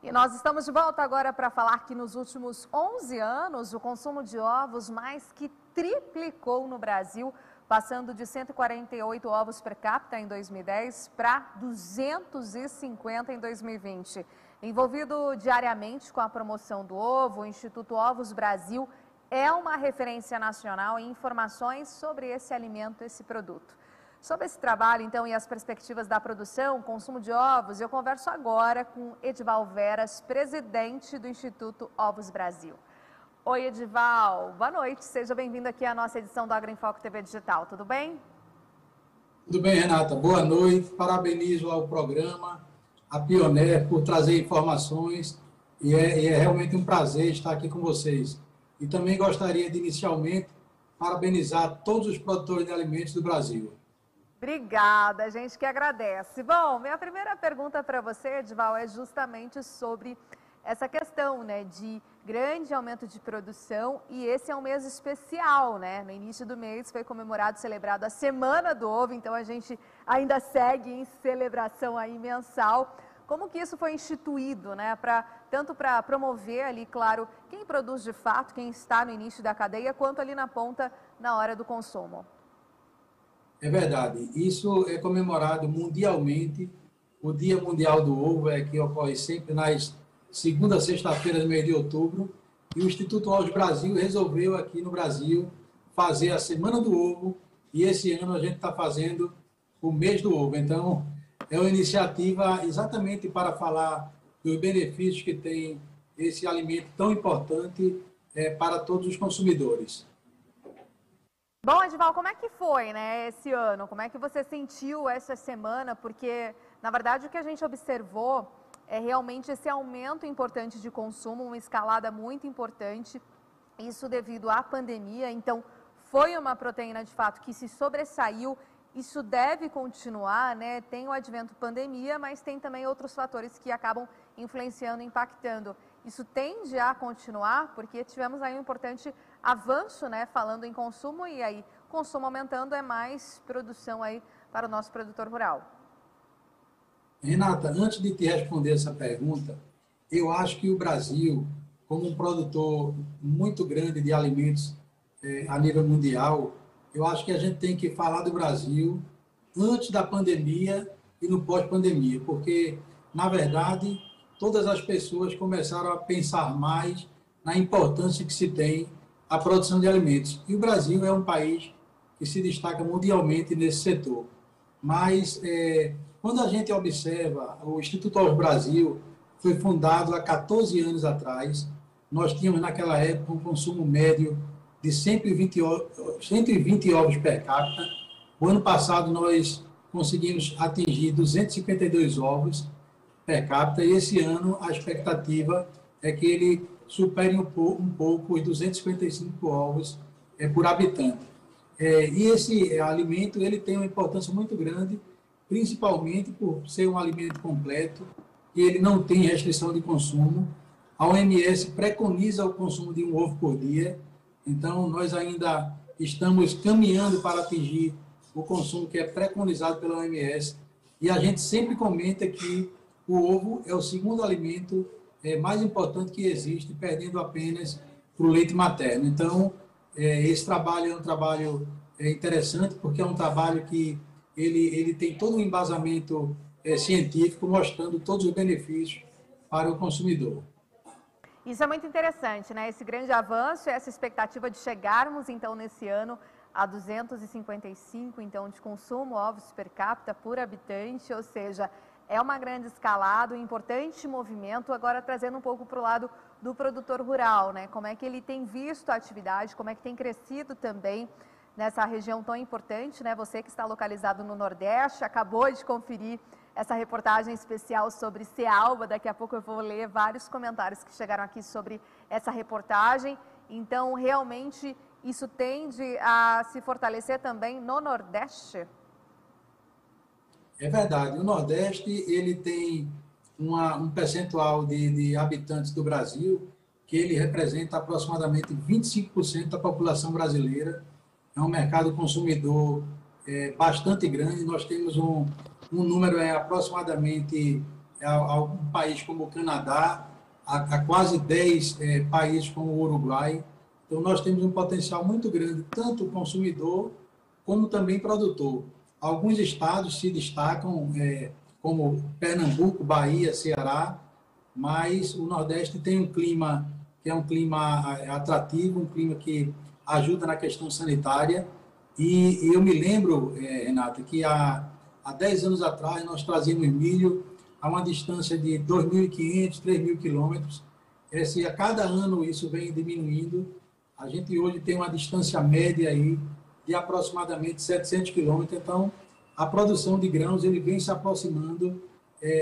E nós estamos de volta agora para falar que nos últimos 11 anos o consumo de ovos mais que triplicou no Brasil, passando de 148 ovos per capita em 2010 para 250 em 2020. Envolvido diariamente com a promoção do ovo, o Instituto Ovos Brasil é uma referência nacional em informações sobre esse alimento, esse produto. Sobre esse trabalho, então, e as perspectivas da produção, consumo de ovos, eu converso agora com Edival Veras, presidente do Instituto Ovos Brasil. Oi, Edival, boa noite, seja bem-vindo aqui à nossa edição do Agroenfoque TV Digital, tudo bem? Tudo bem, Renata, boa noite, parabenizo ao programa, a Pioneer, por trazer informações e é realmente um prazer estar aqui com vocês. E também gostaria de, inicialmente, parabenizar todos os produtores de alimentos do Brasil. Obrigada, a gente que agradece. Bom, minha primeira pergunta para você, Edival, é justamente sobre essa questão, né, de grande aumento de produção, e esse é um mês especial, né? No início do mês foi comemorado, celebrado a Semana do Ovo, então a gente ainda segue em celebração aí mensal. Como que isso foi instituído, né, tanto para promover ali, claro, quem produz de fato, quem está no início da cadeia, quanto ali na ponta, na hora do consumo? É verdade, isso é comemorado mundialmente. O Dia Mundial do Ovo que ocorre sempre nas segunda sexta-feira do mês de outubro, e o Instituto Ovos Brasil resolveu aqui no Brasil fazer a Semana do Ovo, e esse ano a gente está fazendo o mês do ovo. Então, é uma iniciativa exatamente para falar dos benefícios que tem esse alimento tão importante para todos os consumidores. Bom, Edival, como é que foi, né, esse ano? Como é que você sentiu essa semana? Porque, na verdade, o que a gente observou é realmente esse aumento importante de consumo, uma escalada muito importante, isso devido à pandemia. Então, foi uma proteína, de fato, que se sobressaiu. Isso deve continuar, né? Tem o advento pandemia, mas tem também outros fatores que acabam influenciando, impactando. Isso tende a continuar, porque tivemos aí um importante avanço, né, falando em consumo, e aí consumo aumentando é mais produção aí para o nosso produtor rural. Renata, antes de te responder essa pergunta, eu acho que o Brasil, como um produtor muito grande de alimentos a nível mundial, eu acho que a gente tem que falar do Brasil antes da pandemia e no pós-pandemia, porque, na verdade, todas as pessoas começaram a pensar mais na importância que se tem a produção de alimentos. E o Brasil é um país que se destaca mundialmente nesse setor. Mas, quando a gente observa, o Instituto Ovos Brasil foi fundado há 14 anos atrás. Nós tínhamos, naquela época, um consumo médio de 120 ovos per capita. O ano passado, nós conseguimos atingir 252 ovos per capita, e esse ano a expectativa é que ele supere um pouco os 255 ovos por habitante. E esse alimento ele tem uma importância muito grande, principalmente por ser um alimento completo, e ele não tem restrição de consumo. A OMS preconiza o consumo de um ovo por dia, então nós ainda estamos caminhando para atingir o consumo que é preconizado pela OMS, e a gente sempre comenta que o ovo é o segundo alimento mais importante que existe, perdendo apenas para o leite materno. Então, esse trabalho é um trabalho interessante, porque é um trabalho que ele tem todo um embasamento científico, mostrando todos os benefícios para o consumidor. Isso é muito interessante, né? Esse grande avanço, essa expectativa de chegarmos, então, nesse ano a 255, então, de consumo ovos per capita por habitante, ou seja, é uma grande escalada, um importante movimento. Agora, trazendo um pouco para o lado do produtor rural, né? Como é que ele tem visto a atividade, como é que tem crescido também nessa região tão importante, né? Você que está localizado no Nordeste, acabou de conferir essa reportagem especial sobre Cealba. Daqui a pouco eu vou ler vários comentários que chegaram aqui sobre essa reportagem. Então, realmente, isso tende a se fortalecer também no Nordeste? É verdade. O Nordeste ele tem um percentual de habitantes do Brasil que ele representa aproximadamente 25% da população brasileira. É um mercado consumidor bastante grande. Nós temos um número aproximadamente a um país como o Canadá, a quase 10 países como o Uruguai. Então, nós temos um potencial muito grande, tanto consumidor como também produtor. Alguns estados se destacam, como Pernambuco, Bahia, Ceará, mas o Nordeste tem um clima que é um clima atrativo, um clima que ajuda na questão sanitária. E eu me lembro, Renata, que há 10 anos atrás nós trazíamos milho a uma distância de 2.500, 3.000 quilômetros. A cada ano isso vem diminuindo. A gente hoje tem uma distância média aí de aproximadamente 700 quilômetros. Então, a produção de grãos ele vem se aproximando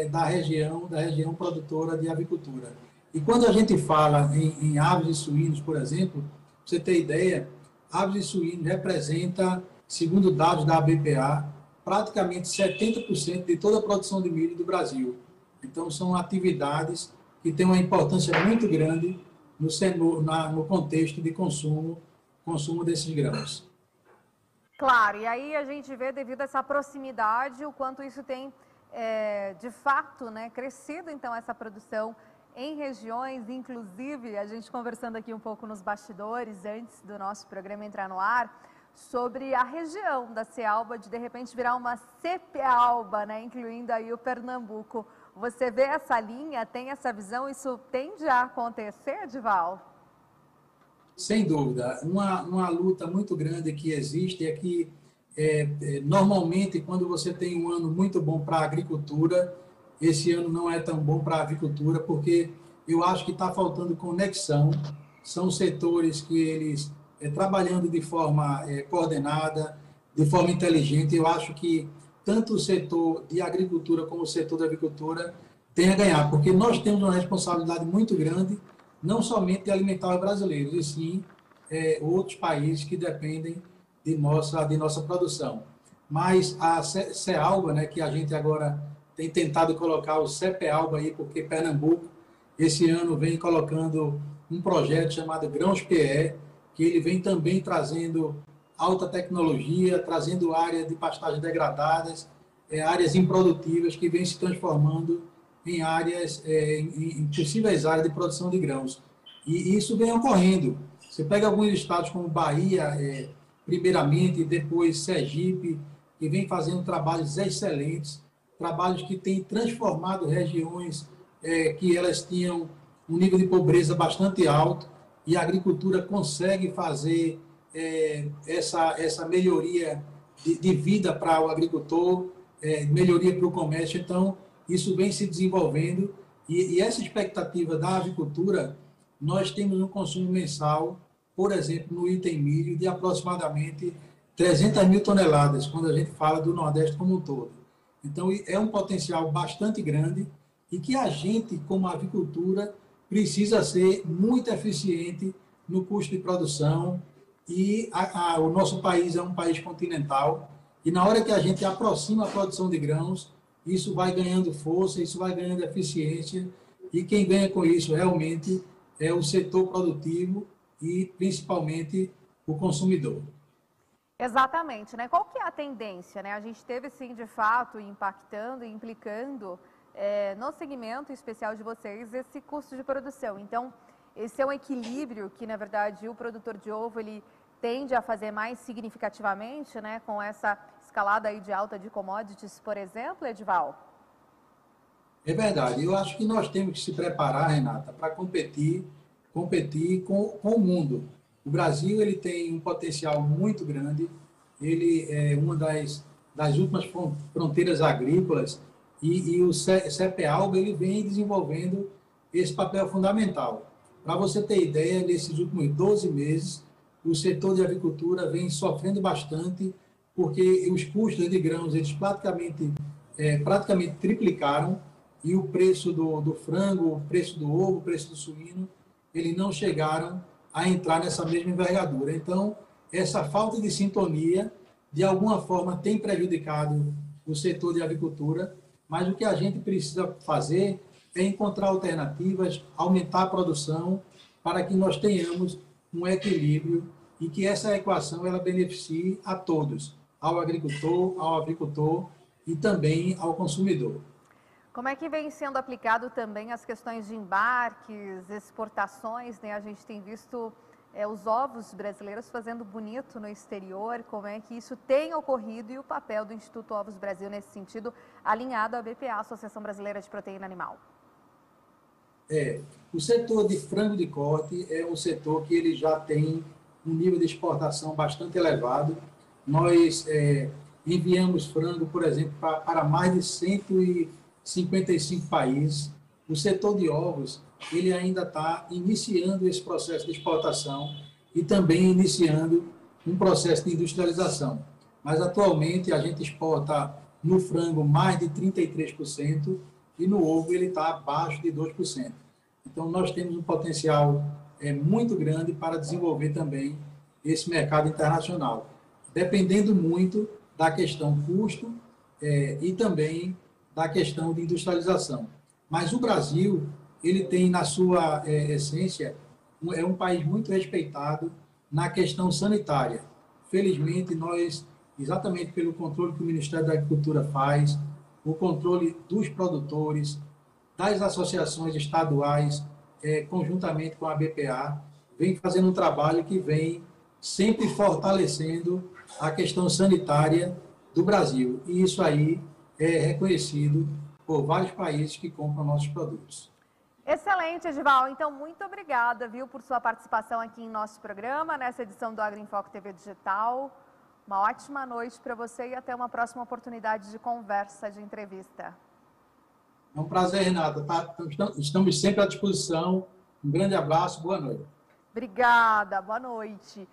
da região produtora de avicultura. E quando a gente fala em aves e suínos, por exemplo, para você ter ideia, aves e suínos representa, segundo dados da ABPA, praticamente 70% de toda a produção de milho do Brasil. Então, são atividades que têm uma importância muito grande no contexto de consumo desses grãos. Claro, e aí a gente vê, devido a essa proximidade, o quanto isso tem, de fato, né, crescido, então, essa produção em regiões, inclusive, a gente conversando aqui um pouco nos bastidores, antes do nosso programa entrar no ar, sobre a região da Cealba, de repente virar uma Cepealba, né, incluindo aí o Pernambuco. Você vê essa linha, tem essa visão, isso tende a acontecer, Edival? Sem dúvida. Uma luta muito grande que existe é que, normalmente, quando você tem um ano muito bom para a agricultura, esse ano não é tão bom para a avicultura, porque eu acho que está faltando conexão. São setores que eles, trabalhando de forma coordenada, de forma inteligente, eu acho que tanto o setor de agricultura como o setor da avicultura tem a ganhar, porque nós temos uma responsabilidade muito grande, não somente de alimentar os brasileiros, e sim outros países que dependem de nossa produção. Mas a Cealba, né, que a gente agora tem tentado colocar o Cepealba aí, porque Pernambuco, esse ano, vem colocando um projeto chamado Grãos PE, que ele vem também trazendo alta tecnologia, trazendo áreas de pastagem degradadas, áreas improdutivas que vêm se transformando em áreas, em possíveis áreas de produção de grãos. E isso vem ocorrendo. Você pega alguns estados como Bahia, primeiramente, e depois Sergipe, que vem fazendo trabalhos excelentes, trabalhos que têm transformado regiões que elas tinham um nível de pobreza bastante alto, e a agricultura consegue fazer essa melhoria de vida para o agricultor, melhoria para o comércio. Então, isso vem se desenvolvendo, e essa expectativa da avicultura, nós temos um consumo mensal, por exemplo, no item milho, de aproximadamente 300 mil toneladas, quando a gente fala do Nordeste como um todo. Então, é um potencial bastante grande e que a gente, como avicultura, precisa ser muito eficiente no custo de produção. E o nosso país é um país continental, e na hora que a gente aproxima a produção de grãos, isso vai ganhando força, isso vai ganhando eficiência, e quem ganha com isso realmente é o setor produtivo e principalmente o consumidor. Exatamente, né? Qual que é a tendência, né? A gente teve, sim, de fato, impactando e implicando no segmento especial de vocês esse custo de produção. Então, esse é um equilíbrio que, na verdade, o produtor de ovo, ele tende a fazer mais significativamente, né? Com essa escalada aí de alta de commodities, por exemplo, Edival? É verdade. Eu acho que nós temos que se preparar, Renata, para competir com o mundo. O Brasil ele tem um potencial muito grande, ele é uma das últimas fronteiras agrícolas, e o CEPEALB ele vem desenvolvendo esse papel fundamental. Para você ter ideia, nesses últimos 12 meses, o setor de avicultura vem sofrendo bastante, porque os custos de grãos eles praticamente triplicaram, e o preço do frango, o preço do ovo, o preço do suíno, eles não chegaram a entrar nessa mesma envergadura. Então, essa falta de sintonia, de alguma forma, tem prejudicado o setor de avicultura, mas o que a gente precisa fazer é encontrar alternativas, aumentar a produção, para que nós tenhamos um equilíbrio e que essa equação ela beneficie a todos, ao agricultor, ao avicultor e também ao consumidor. Como é que vem sendo aplicado também as questões de embarques, exportações, né? A gente tem visto os ovos brasileiros fazendo bonito no exterior, como é que isso tem ocorrido e o papel do Instituto Ovos Brasil nesse sentido, alinhado à BPA, Associação Brasileira de Proteína Animal. O setor de frango de corte é um setor que ele já tem um nível de exportação bastante elevado. Nós enviamos frango, por exemplo, para mais de 155 países. O setor de ovos, ele ainda está iniciando esse processo de exportação e também iniciando um processo de industrialização. Mas, atualmente, a gente exporta no frango mais de 33% e no ovo ele está abaixo de 2%. Então, nós temos um potencial muito grande para desenvolver também esse mercado internacional, dependendo muito da questão custo e também da questão de industrialização. Mas o Brasil, ele tem na sua essência, é um país muito respeitado na questão sanitária. Felizmente, nós, exatamente pelo controle que o Ministério da Agricultura faz, o controle dos produtores, das associações estaduais, conjuntamente com a BPA, vem fazendo um trabalho que vem sempre fortalecendo a questão sanitária do Brasil. E isso aí é reconhecido por vários países que compram nossos produtos. Excelente, Edival. Então, muito obrigada, viu, por sua participação aqui em nosso programa, nessa edição do Agro em Foco TV Digital. Uma ótima noite para você e até uma próxima oportunidade de conversa, de entrevista. É um prazer, Renata. Estamos sempre à disposição. Um grande abraço, boa noite. Obrigada, boa noite.